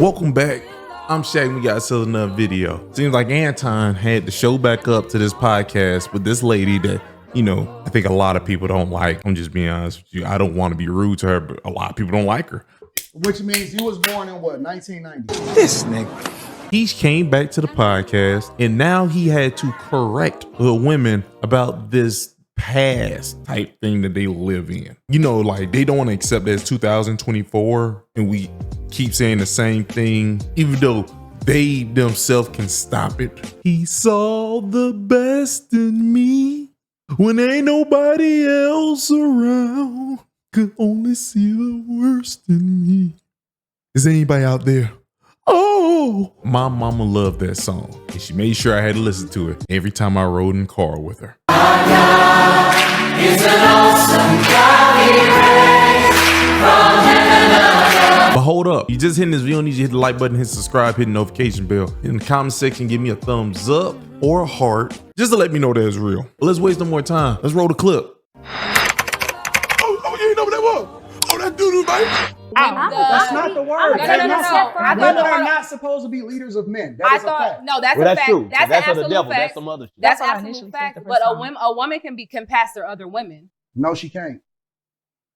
Welcome back. I'm Shaq. We got still another video. Seems like Anton had to show back up to this podcast with this lady that, you know, I think a lot of people don't like. I'm just being honest with you. I don't want to be rude to her, but a lot of people don't like her. Which means you was born in what, 1990? This nigga. He came back to the podcast and now he had to correct the women about this past type thing that they live in. You know, like they don't want to accept that it's 2024 and we keep saying the same thing, even though they themselves can stop it. He saw the best in me when ain't nobody else around. Could only see the worst in me. Is there anybody out there? Oh, my mama loved that song, and she made sure I had to listen to it every time I rode in the car with her. Our God is an awesome God. He reigns from heaven above. But hold up, you just hitting this video, need you to hit the like button, hit subscribe, hit the notification bell. In the comment section, give me a thumbs up or a heart, just to let me know that it's real. But let's waste no more time. Let's roll the clip. Oh, you ain't know what that was? Oh, that doo-doo, baby. That's not the word. No. Women are not supposed to be leaders of men. That is a fact. No, that's a fact. True. That's an absolute the devil. fact. That's some other shit. That's an absolute fact. But a woman can pastor other women. No, she can't.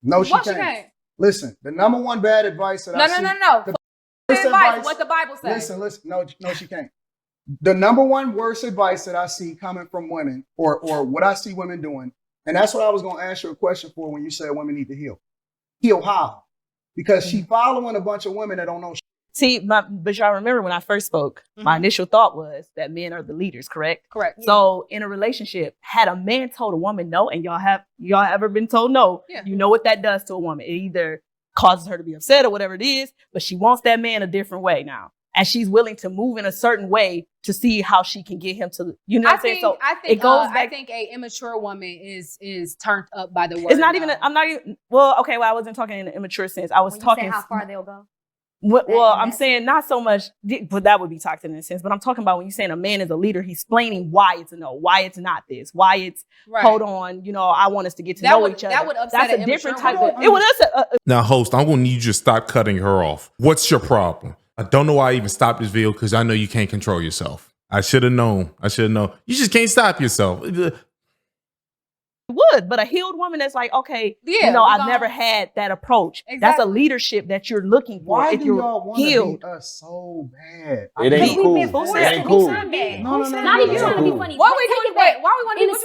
No, she can't. Listen, the number one bad advice that I see. No. Advice, what the Bible says. Listen. No, she can't. The number one worst advice that I see coming from women, or what I see women doing, and that's what I was going to ask you a question for when you said women need to heal. Heal how? Because she following a bunch of women that don't know shit. See, but y'all remember when I first spoke, my initial thought was that men are the leaders, correct? Correct. So in a relationship, had a man told a woman no, and y'all ever been told no, you know what that does to a woman. It either causes her to be upset or whatever it is, but she wants that man a different way now. And she's willing to move in a certain way to see how she can get him to, you know what I'm saying? So it goes back. I think a immature woman is turned up by the word. It's not even, I wasn't talking in an immature sense. I was when talking. You say how far they'll go. Well, I'm saying not so much, but that would be toxic in a sense. But I'm talking about when you're saying a man is a leader, he's explaining why it's a no, why it's not this, why it's hold on, you know, I want us to get to know each other. That would upset. That's a different type of. It would upset. Now, host, I'm going to need you to stop cutting her off. What's your problem? I don't know why I even stopped this video because I know you can't control yourself. I should have known. You just can't stop yourself. Would, but a healed woman that's like, okay, you know, I've never had that approch. Exactly. That's a leadership that you're looking for. Why if do you're y'all want to beat us so bad? It ain't cool. It ain't cool. Not even trying to be funny. Why we doing that? Why we want to in the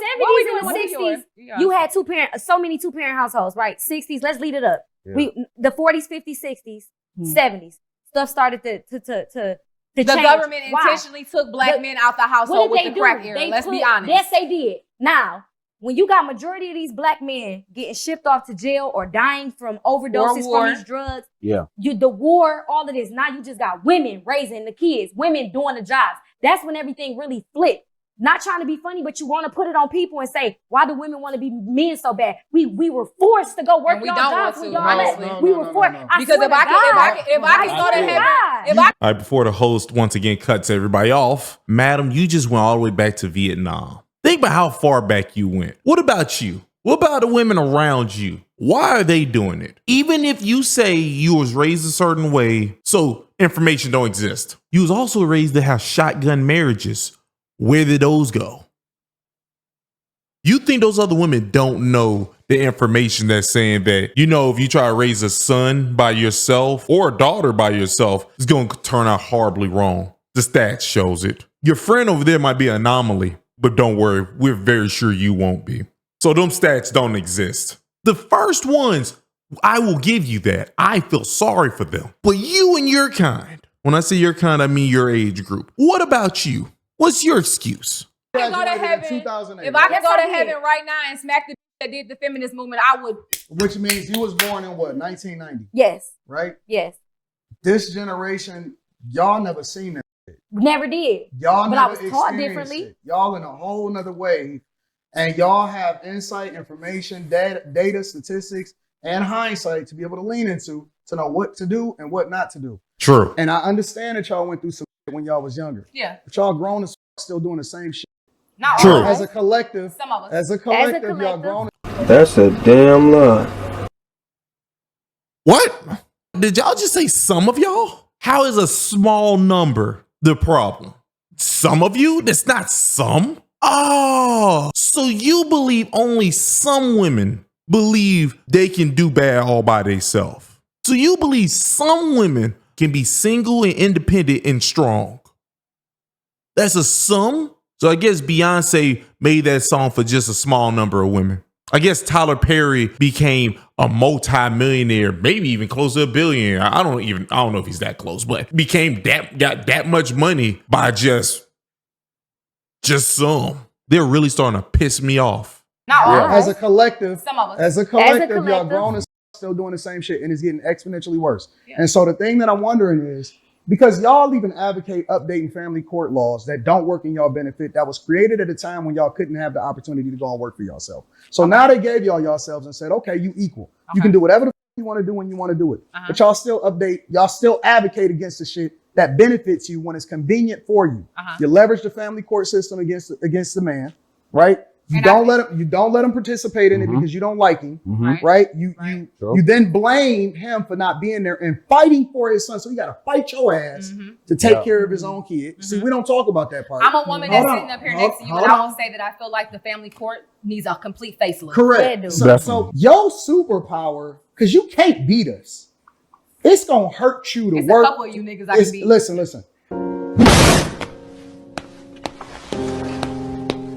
70s and the 60s, you had so many two-parent households, right? 60s, let's lead it up. Yeah. The 40s, 50s, 60s, 70s, stuff started to the change. government intentionally took black men out the household with the crack era. Let's be honest. Yes, they did. Now, when you got majority of these black men getting shipped off to jail or dying from overdoses from these drugs, the war, all of this, now you just got women raising the kids, women doing the jobs. That's when everything really flipped. Not trying to be funny, but you want to put it on people and say, why do women want to be men so bad? We were forced to go work y'all jobs when y'all left. We were forced. Because if I can go to heaven, all right, before the host once again cuts everybody off, madam, you just went all the way back to Vietnam. Think about how far back you went. What about you? What about the women around you? Why are they doing it? Even if you say you was raised a certain way, so information don't exist. You was also raised to have shotgun marriages. Where did those go? You think those other women don't know the information that's saying that, you know, if you try to raise a son by yourself or a daughter by yourself, it's going to turn out horribly wrong. The stats shows it. Your friend over there might be an anomaly, but don't worry, we're very sure you won't be. So them stats don't exist. The first ones, I will give you that. I feel sorry for them. But you and your kind, when I say your kind, I mean your age group. What about you? What's your excuse? If I could go to heaven right now and smack the that did the feminist movement, I would. Which means you was born in what, 1990? Yes. Right? Yes. This generation, y'all never seen that. Never did. Y'all but never I was taught differently. It. Y'all in a whole nother way. And y'all have insight, information, data, statistics, and hindsight to be able to lean into to know what to do and what not to do. True. And I understand that y'all went through some shit when y'all was younger. Yeah. But y'all grown as still doing the same shit. Not True. all. As a collective. Some of us. As a collective, y'all grown. That's a damn lie. What? Did y'all just say some of y'all? How is a small number the problem? Some of you? That's not some. Oh, so you believe only some women believe they can do bad all by themselves. So you believe some women can be single and independent and strong. That's a sum. So I guess Beyonce made that song for just a small number of women. I guess Tyler Perry became a multi-millionaire, maybe even close to a billionaire. I don't know if he's that close, but got that much money by just some. They're really starting to piss me off. Not all of us. As a collective, Some of us. as a collective, y'all grown and still doing the same shit, and it's getting exponentially worse. Yeah. And so the thing that I'm wondering is, because y'all even advocate updating family court laws that don't work in y'all benefit, that was created at a time when y'all couldn't have the opportunity to go and work for yourself. So now they gave y'all yourselves and said, okay, you equal. You can do whatever the you want to do when you want to do it. But y'all still advocate against the shit that benefits you when it's convenient for you. You leverage the family court system against the man, right? You don't let him participate in it because you don't like him, right? You then blame him for not being there and fighting for his son. So you got to fight your ass to take care of his own kid. See, we don't talk about that part. I'm a woman that's sitting up here next to you, and I will say that I feel like the family court needs a complete facelift. Correct. So your superpower, because you can't beat us, it's gonna hurt you to work. A couple of you niggas I can beat. Listen.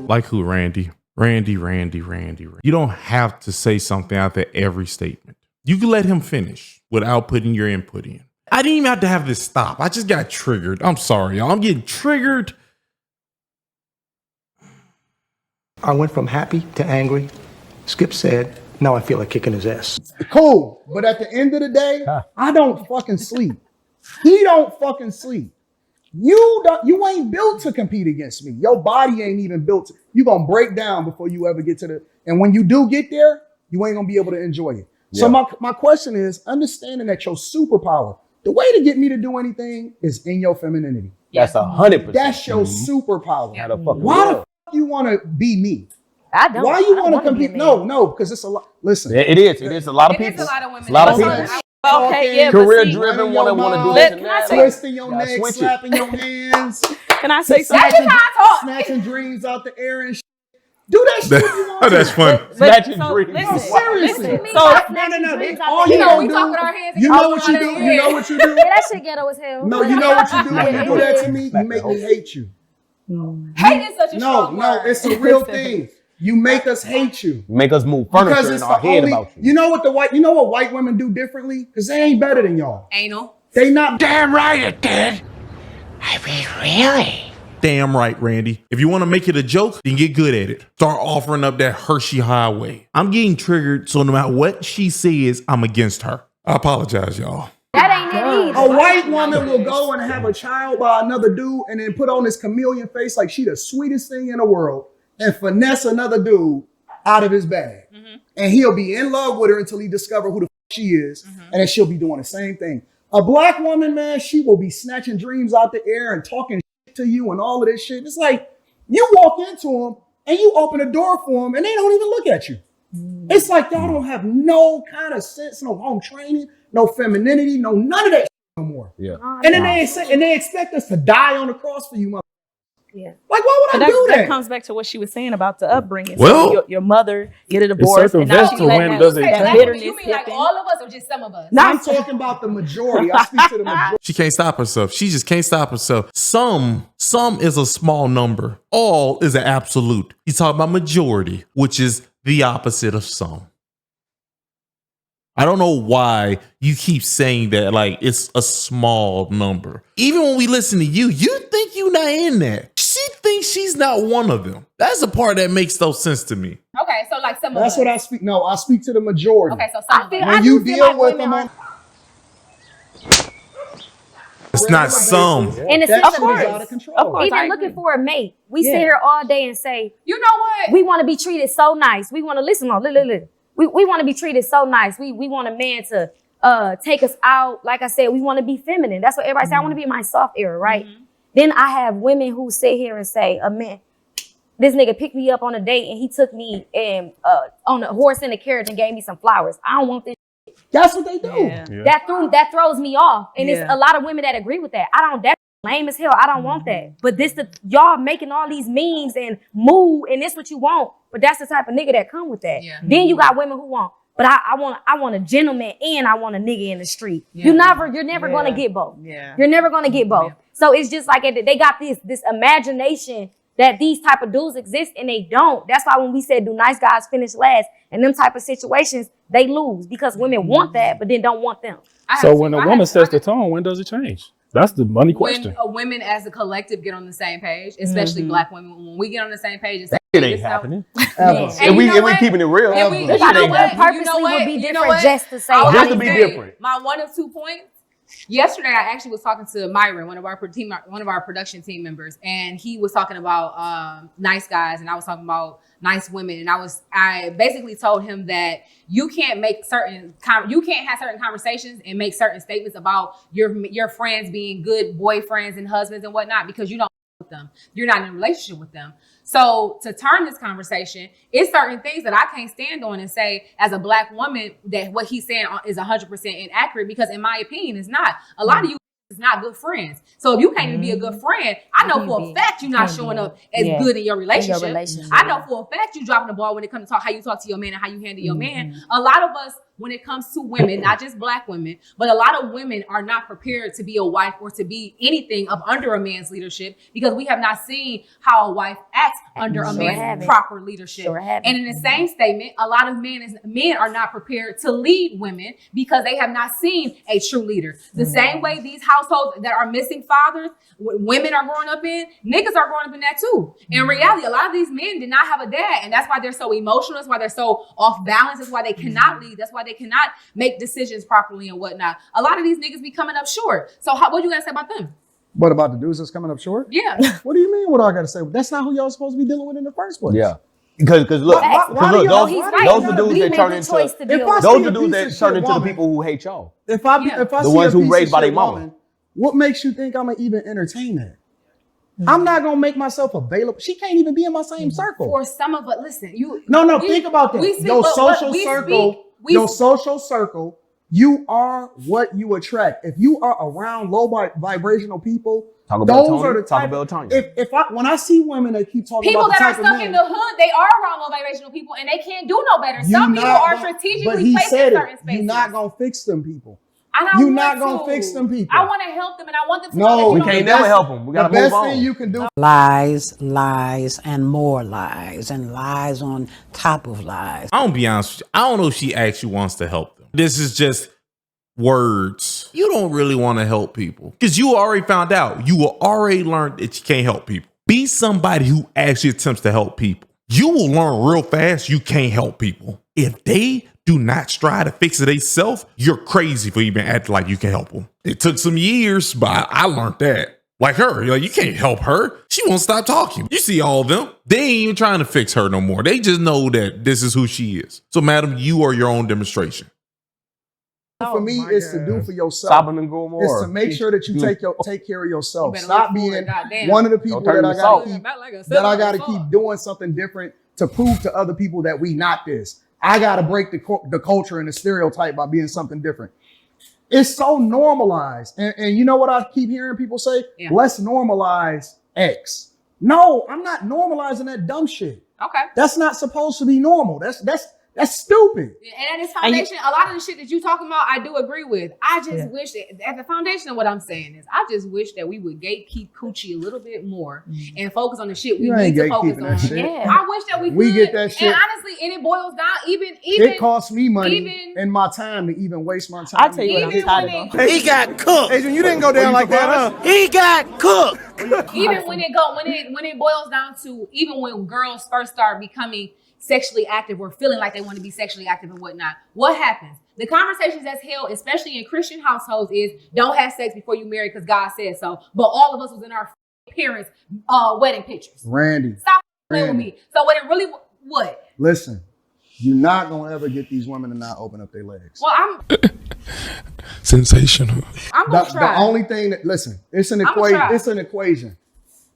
Like who, Randy? Randy. You don't have to say something after every statement. You can let him finish without putting your input in. I didn't even have to have this stop. I just got triggered. I'm sorry, y'all. I'm getting triggered. I went from happy to angry. Skip said, now I feel like kicking his ass. Cool. But at the end of the day, I don't fucking sleep. He don't fucking sleep. You ain't built to compete against me. Your body ain't even built to. You gonna break down before you ever get to the. And when you do get there, you ain't gonna be able to enjoy it. Yeah. So my question is, understanding that your superpower, the way to get me to do anything is in your femininity. That's 100%. That's your superpower. Yeah. Why the fuck you want to be me? I don't. Why you want to compete? No, because it's a lot. Listen, it is a lot of people. It's a lot of women. A lot of people. Okay, yeah, career driven, want to do this and that. Twisting your neck, slapping your hands. Can I say something? Snatching dreams out the air and shit. Do that shit if you want to. That's funny. Snatching dreams. Seriously. No. All you gonna do, you know what you do. You know what you do. Yeah, that shit ghetto as hell. No, you know what you do when you do that to me. You make me hate you. Hate is such a strong word. No, it's a real thing. You make us hate you. Make us move furniture in our head about you. You know what white women do differently? Because they ain't better than y'all. Anal. They not. Damn right it did. I mean, really? Damn right, Randy. If you want to make it a joke, then get good at it. Start offering up that Hershey Highway. I'm getting triggered, so no matter what she says, I'm against her. I apologize, y'all. That ain't it either. A white woman will go and have a child by another dude and then put on this chameleon face like she the sweetest thing in the world and finesse another dude out of his bag. And he'll be in love with her until he discovers who the f she is. And then she'll be doing the same thing. A black woman, man, she will be snatching dreams out the air and talking shit to you and all of this shit. It's like you walk into them and you open the door for them and they don't even look at you. It's like y'all don't have no kind of sense, no home training, no femininity, no none of that shit no more. Yeah. And then they expect us to die on the cross for you, mother. Yeah. Like, why would I do that? That comes back to what she was saying about the upbringing. Well, so your mother get a divorce, and now she let that bitterness. You mean like all of us or just some of us? I'm talking about the majority. I speak to the majority. She can't stop herself. She just can't stop herself. Some is a small number. All is an absolute. You talk about majority, which is the opposite of some. I don't know why you keep saying that like it's a small number. Even when we listen to you, you think you're not in that. She thinks she's not one of them. That's the part that makes no sense to me. Okay, so like some of That's us. what I speak. No, I speak to the majority. Okay, so some of us. When you deal with them, it's not some. In the sense of out of control. Even looking for a mate. We sit here all day and say, you know what? We want to be treated so nice. We want to listen. We want to be treated so nice. We want a man to take us out. Like I said, we want to be feminine. That's what everybody say. I want to be in my soft era, right? Then I have women who sit here and say, a man, this nigga picked me up on a date and he took me on a horse and a carriage and gave me some flowers. I don't want this. That's what they do. That throws me off. And it's a lot of women that agree with that. That's lame as hell. I don't want that. But y'all making all these memes and move, and this what you want. But that's the type of nigga that come with that. Yeah. Then you got women who want, but I want a gentleman and I want a nigga in the street. Yeah. You're never gonna get both. Yeah. You're never gonna get both. Yeah. So it's just like they got this imagination that these type of dudes exist and they don't. That's why when we said do nice guys finish last, in them type of situations, they lose because women want that, but then don't want them. So when a woman sets the tone, when does it change? That's the money question. When women as a collective get on the same page, especially black women, when we get on the same page, and say, it ain't happening. And we keeping it real. Purposely would be different just to say just to be different. My 1 of 2 points. Yesterday, I actually was talking to Myron, one of our production team members, and he was talking about nice guys, and I was talking about nice women, and I basically told him that you can't have certain conversations and make certain statements about your friends being good boyfriends and husbands and whatnot because you don't with them. You're not in a relationship with them. So to turn this conversation, it's certain things that I can't stand on and say as a black woman that what he's saying is 100% inaccurate because in my opinion, it's not. A lot of you is not good friends. So if you can't even be a good friend, I know for a fact you're not showing up as good in your relationship. I know for a fact you dropping the ball when it comes to how you talk to your man and how you handle your man. A lot of us, when it comes to women, not just black women, but a lot of women are not prepared to be a wife or to be anything up under a man's leadership because we have not seen how a wife acts under a man's proper leadership. And in the same statement, a lot of men are not prepared to lead women because they have not seen a true leader. The same way these households that are missing fathers, women are growing up in, niggas are growing up in that too. In reality, a lot of these men did not have a dad, and that's why they're so emotional. That's why they're so off balance. That's why they cannot lead. That's why they cannot make decisions properly and whatnot. A lot of these niggas be coming up short. So what you gotta say about them? What about the dudes that's coming up short? Yeah. What do you mean? What I gotta say? That's not who y'all supposed to be dealing with in the first place. Yeah. Because look, those are dudes that turn into the people who hate y'all. If I the see ones a who piece raised of by their shit mama. woman, what makes you think I'm gonna even entertain that? I'm not gonna make myself available. She can't even be in my same circle. For some of us, listen, think about that. Your social circle, you are what you attract. If you are around low vibrational people, those are the type of when I see women that keep talking people about that are stuck in the hood, they are around low vibrational people and they can't do no better. Some people are strategically placed in certain spaces. You're not gonna fix them people. You're not gonna fix them people. I want to help them and I want them to know that we can't never help them. We gotta move on. The best thing you can do. Lies, and more lies, and lies on top of lies. I'm gonna be honest with you. I don't know if she actually wants to help them. This is just words. You don't really want to help people because you already found out. You will already learn that you can't help people. Be somebody who actually attempts to help people. You will learn real fast you can't help people. If they do not strive to fix it themselves, you're crazy for even acting like you can help them. It took some years, but I learned that. Like her, you can't help her. She won't stop talking. You see all of them. They ain't even trying to fix her no more. They just know that this is who she is. So, madam, you are your own demonstration. For me, it's to do for yourself. It's to make sure that you take care of yourself. Stop being one of the people that I gotta keep doing something different to prove to other people that we not this. I gotta break the culture and the stereotype by being something different. It's so normalized. And you know what I keep hearing people say? Yeah. Let's normalize X. No, I'm not normalizing that dumb shit. Okay. That's not supposed to be normal. That's stupid. And at its foundation, a lot of the shit that you talking about, I do agree with. I just wish that at the foundation of what I'm saying is, I just wish that we would gatekeep coochie a little bit more and focus on the shit we need to focus on. Yeah. I wish that we get that shit. And honestly, and it boils down even it costs me money and my time to even waste my time. I'll tell you what I'm tired of. He got cooked. Adrian, you didn't go down like that, huh? He got cooked. Even when it boils down to even when girls first start becoming sexually active or feeling like they want to be sexually active and whatnot, what happens? The conversations that's held, especially in Christian households, is don't have sex before you marry because God said so. But all of us was in our parents' wedding pictures. Randy. Stop playing with me. So what it really, what? Listen, you're not going to ever get these women to not open up their legs. Well, I'm... Sensational. I'm going to try. The only thing that, listen, it's an equation. It's an equation.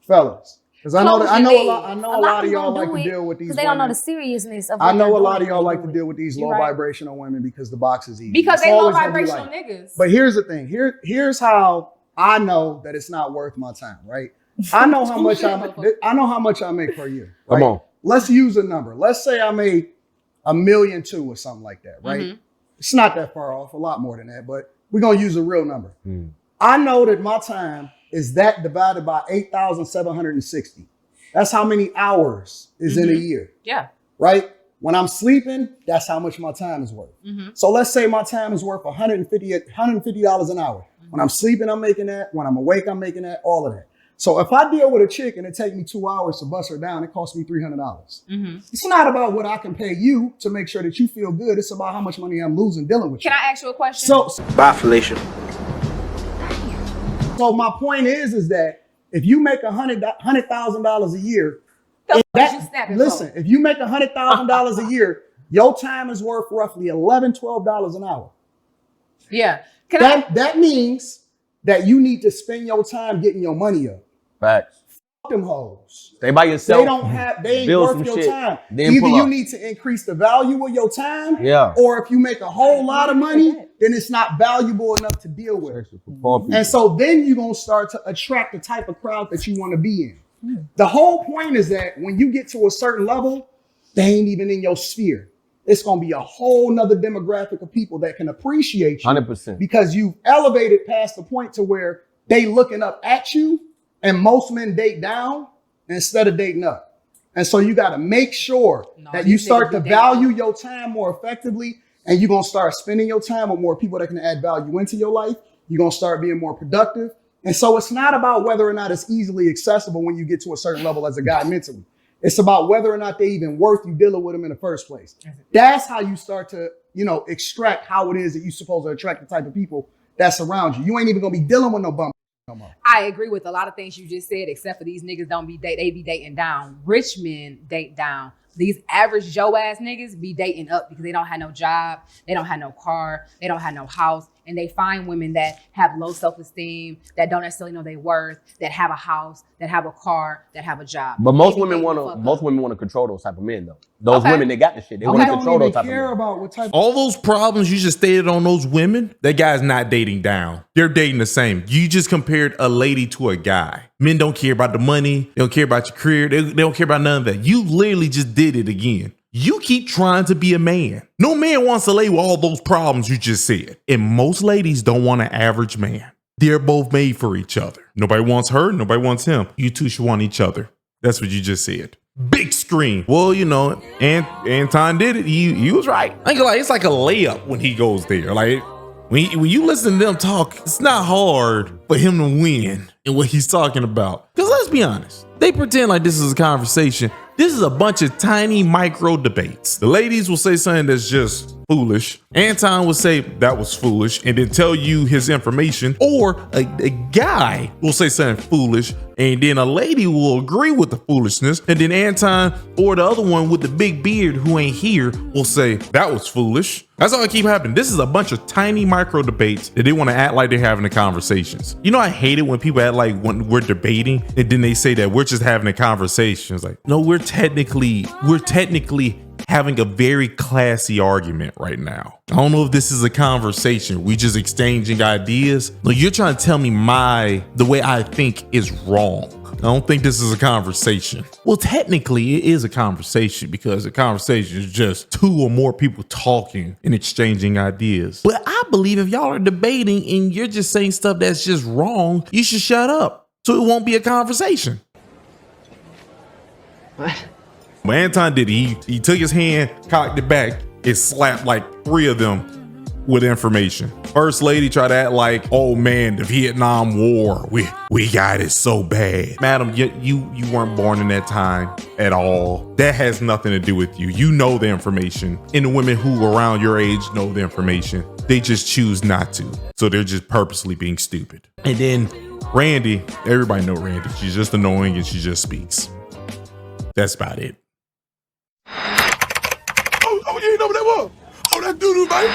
Fellas, Because I know a lot of y'all like to deal with these because they don't know the seriousness of. I know a lot of y'all like to deal with these low vibrational women because the box is easy. Because they low vibrational niggas. But here's the thing. Here's how I know that it's not worth my time. Right? I know how much I make per year. Right? Come on. Let's use a number. Let's say I made $1.2 million or something like that. Right? Mm-hmm. It's not that far off. A lot more than that. But we're gonna use a real number. I know that my time is that divided by 8,760. That's how many hours is in a year. Yeah. Right? When I'm sleeping, that's how much my time is worth. So let's say my time is worth $150 an hour. When I'm sleeping, I'm making that. When I'm awake, I'm making that, all of that. So if I deal with a chick and it takes me 2 hours to bust her down, it costs me $300. It's not about what I can pay you to make sure that you feel good. It's about how much money I'm losing dealing with you. Can I ask you a question? Bye, Felicia. So my point is that if you make $100,000 a year, if you make $100,000 a year, your time is worth roughly $11, $12 an hour. Yeah. That means that you need to spend your time getting your money up. Facts. Fuck them hoes. Stay by yourself. They ain't worth your time. Either you need to increase the value of your time, or if you make a whole lot of money, then it's not valuable enough to deal with. And so then you're going to start to attract the type of crowd that you want to be in. The whole point is that when you get to a certain level, they ain't even in your sphere. It's going to be a whole nother demographic of people that can appreciate you 100%. because you've elevated past the point to where they looking up at you, and most men date down instead of dating up. And so you got to make sure that you start to value your time more effectively, and you're going to start spending your time with more people that can add value into your life. You're going to start being more productive. And so it's not about whether or not it's easily accessible when you get to a certain level as a guy mentally. It's about whether or not they even worth you dealing with them in the first place. That's how you start to, extract how it is that you're supposed to attract the type of people that's around you. You ain't even going to be dealing with no bum no more. I agree with a lot of things you just said, except for these niggas they be dating down. Rich men date down. These average Joe ass niggas be dating up because they don't have no job, they don't have no car, they don't have no house, and they find women that have low self-esteem, that don't necessarily know their worth, that have a house, that have a car, that have a job. But most women want to control those type of men though. Those women, they got the shit. They want to control those type of men. About what type all those problems you just stated on those women, that guy's not dating down. They're dating the same. You just compared a lady to a guy. Men don't care about the money. They don't care about your career. They don't care about none of that. You literally just did it again. You keep trying to be a man. No man wants to lay with all those problems you just said. And most ladies don't want an average man. They're both made for each other. Nobody wants her. Nobody wants him. You two should want each other. That's what you just said. Big screen. Well, Anton did it. He was right. I ain't gonna lie, it's like a layup when he goes there. Like when you listen to them talk, it's not hard for him to win in what he's talking about. Because let's be honest, they pretend like this is a conversation. This is a bunch of tiny micro debates. The ladies will say something that's just foolish. Anton will say that was foolish and then tell you his information. Or a guy will say something foolish and then a lady will agree with the foolishness. And then Anton or the other one with the big beard who ain't here will say that was foolish. That's all that keep happening. This is a bunch of tiny micro debates that they want to act like they're having the conversations. I hate it when people act like when we're debating and then they say that we're just having a conversation. It's like, no, we're technically having a very classy argument right now. I don't know if this is a conversation. We just exchanging ideas. No, you're trying to tell me the way I think is wrong. I don't think this is a conversation. Well, technically it is a conversation because a conversation is just two or more people talking and exchanging ideas. But I believe if y'all are debating and you're just saying stuff that's just wrong, you should shut up so it won't be a conversation. What? But Anton did it. He took his hand, cocked it back, and slapped like 3 of them with information. First lady tried to act like, oh man, the Vietnam War, we got it so bad. Madam, you weren't born in that time at all. That has nothing to do with you. You know the information. And the women who around your age know the information. They just choose not to. So they're just purposely being stupid. And then Randy, everybody know Randy. She's just annoying and she just speaks. That's about it. Oh, you know what that was? Oh, that doo-doo, baby.